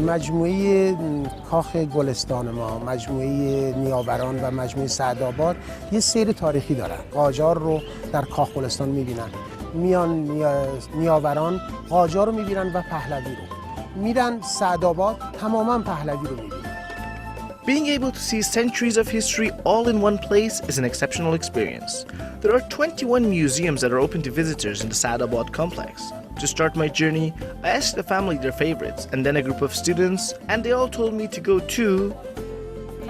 مجموعه کاخ گلستان ما، مجموعه نیاوران و مجموعه سعدآباد یه سیر تاریخی دارن. قاجار رو در کاخ گلستان میبینن، میان نیاوران قاجار رو میبینن و پهلوی رو میرن سعدآباد، تماما پهلوی رو میبینن. Being able to see centuries of history all in one place is an exceptional experience. There are 21 museums that are open to visitors in the Saadabad complex. To start my journey, I asked the family their favorites and then a group of students, and they all told me to go to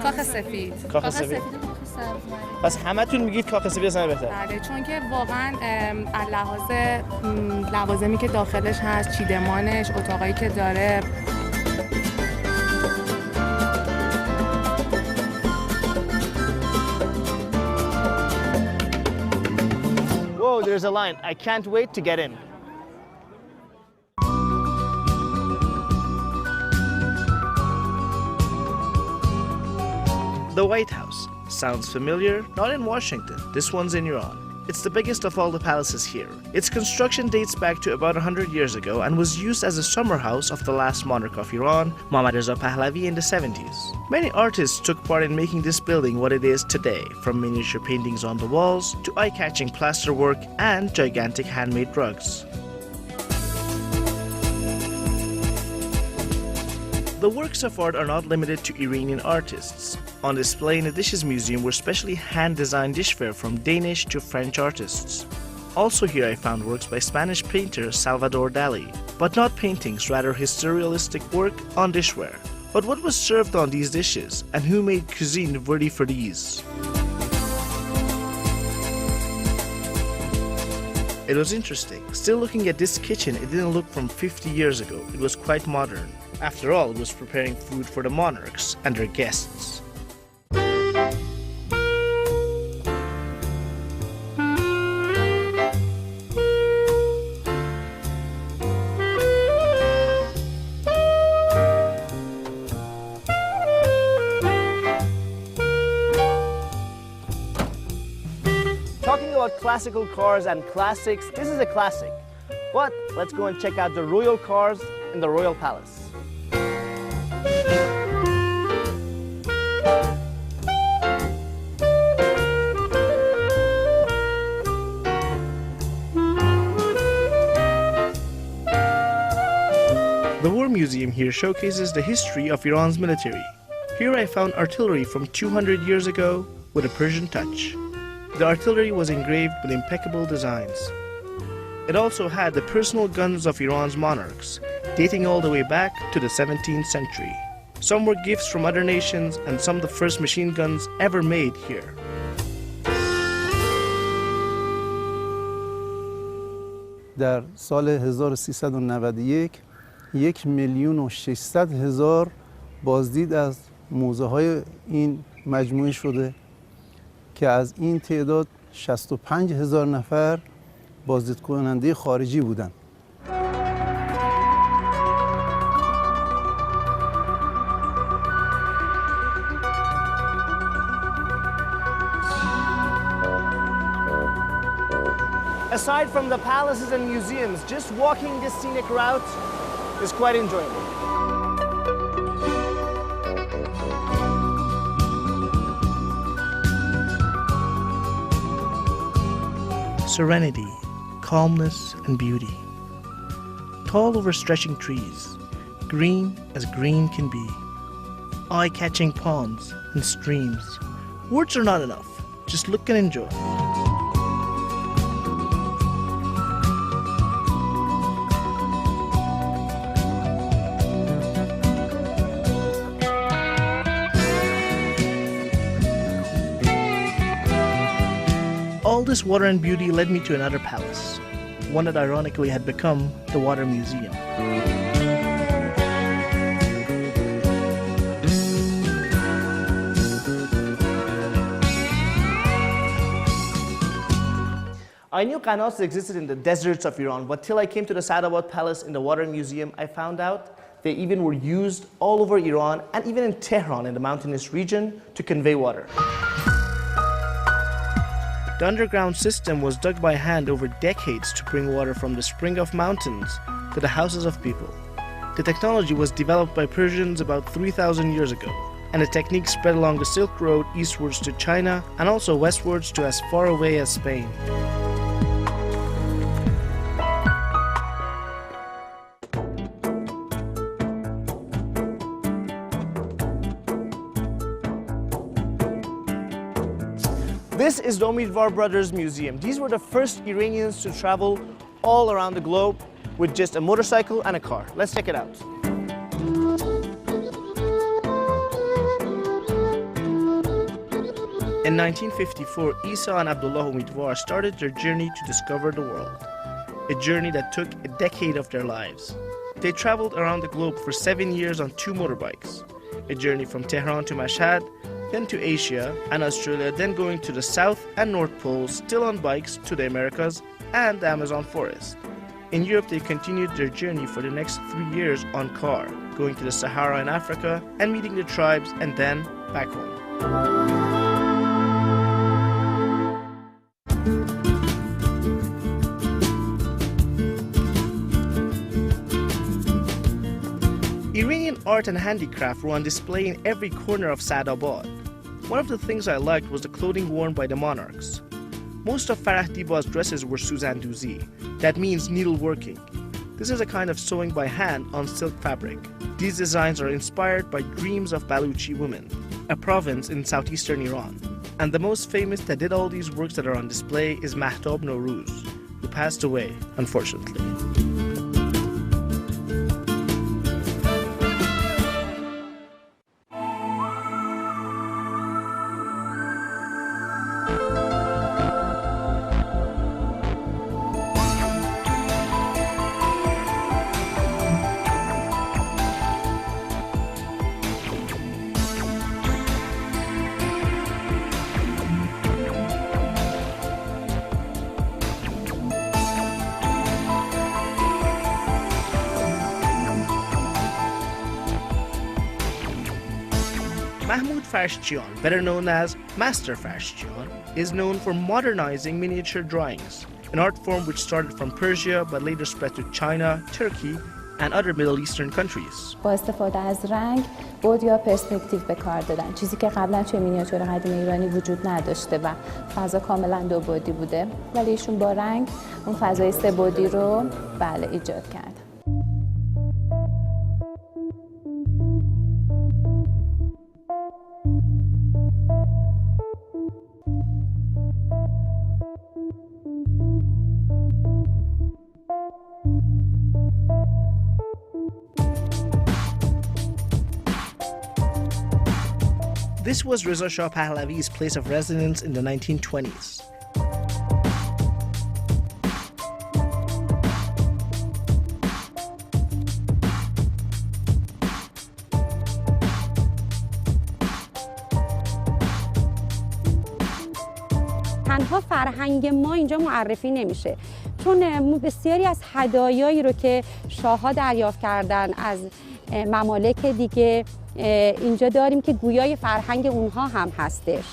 کاخ سفید. کاخ سفید. پس همتون میگید کاخ سفید اصلا بهتره. بله، چون که واقعا از لحاظ لوازمی که داخلش هست، چیدمانش، اتاقایی که داره. Whoa, there's a line. I can't wait to get in. The White House. Sounds familiar? Not in Washington. This one's in Iran. It's the biggest of all the palaces here. Its construction dates back to about 100 years ago and was used as a summer house of the last monarch of Iran, Mohammad Reza Pahlavi, in the 70s. Many artists took part in making this building what it is today, from miniature paintings on the walls to eye-catching plasterwork and gigantic handmade rugs. The works of art are not limited to Iranian artists. On display in the Dishes Museum were specially hand-designed dishware from Danish to French artists. Also here I found works by Spanish painter Salvador Dali, but not paintings, rather his surrealistic work on dishware. But what was served on these dishes, and who made cuisine worthy for these? It was interesting. Still looking at this kitchen, it didn't look from 50 years ago. It was quite modern. After all, it was preparing food for the monarchs and their guests. Talking about classical cars and classics, this is a classic. But let's go and check out the royal cars in the royal palace. The War Museum here showcases the history of Iran's military. Here I found artillery from 200 years ago with a Persian touch. The artillery was engraved with impeccable designs. It also had the personal guns of Iran's monarchs, dating all the way back to the 17th century. Some were gifts from other nations and some the first machine guns ever made here. در سال 1391 1,600,000 بازدید از موزه‌های این مجموعه شده که از این تعداد 65,000 نفر بازدید کننده خارجی بودند. Aside from the palaces and museums, just walking this scenic route is quite enjoyable. Serenity, calmness, and beauty. Tall, overstretching trees, green as green can be. Eye-catching ponds and streams. Words are not enough. Just look and enjoy. All this water and beauty led me to another palace, one that ironically had become the Water Museum. I knew qanats existed in the deserts of Iran, but till I came to the Saadabad Palace in the Water Museum, I found out they even were used all over Iran and even in Tehran in the mountainous region to convey water. The underground system was dug by hand over decades to bring water from the spring of mountains to the houses of people. The technology was developed by Persians about 3,000 years ago, and the technique spread along the Silk Road eastwards to China and also westwards to as far away as Spain. This is the Omidvar Brothers Museum. These were the first Iranians to travel all around the globe with just a motorcycle and a car. Let's check it out. In 1954, Isa and Abdullah Omidvar started their journey to discover the world, a journey that took a decade of their lives. They traveled around the globe for 7 years on 2 motorbikes, a journey from Tehran to Mashhad, then to Asia and Australia, then going to the South and North Poles, still on bikes, to the Americas and the Amazon forest. In Europe, they continued their journey for the next 3 years on car, going to the Sahara in Africa and meeting the tribes, and then back home. Iranian art and handicraft were on display in every corner of Saadabad. One of the things I liked was the clothing worn by the monarchs. Most of Farah Diba's dresses were suzanduzi, that means needleworking. This is a kind of sewing by hand on silk fabric. These designs are inspired by dreams of Baluchi women, a province in southeastern Iran. And the most famous that did all these works that are on display is Mahtab Nowruz, who passed away, unfortunately. Mahmoud Farshchian, better known as Master Farshchian, is known for modernizing miniature drawings, an art form which started from Persia but later spread to China, Turkey, and other Middle Eastern countries. با استفاده از رنگ، بعد یا پرسپکتیو به کار دادن، چیزی که قبلا توی مینیاتور قدیم ایرانی وجود نداشته و فضا کاملا دو بعدی بوده، ولی ایشون با رنگ اون فضای سه بعدی رو ایجاد کرد. This was Reza Shah Pahlavi's place of residence in the 1920s. تنها فرهنگ ما اینجا معرفی نمیشه، چون بسیاری از هدایایی رو که شاه‌ها دریافت کردن از ممالک دیگه اینجا داریم که گویای فرهنگ اونها هم هستش.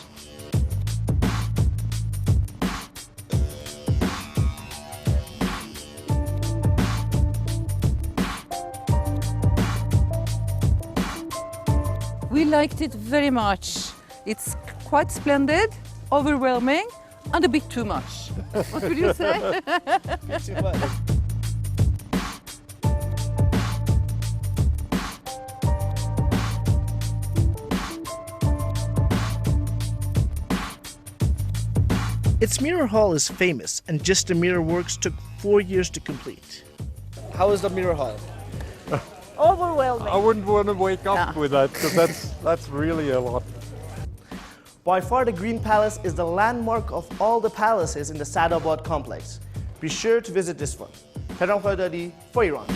We liked it very much. It's quite splendid, overwhelming, and a bit too much. What would you say? Its mirror hall is famous, and just the mirror works took 4 years to complete. How is the mirror hall? Overwhelming. I wouldn't want to wake up with that, because that's really a lot. By far, the Green Palace is the landmark of all the palaces in the Saadabad complex. Be sure to visit this one. Tehran for Iran.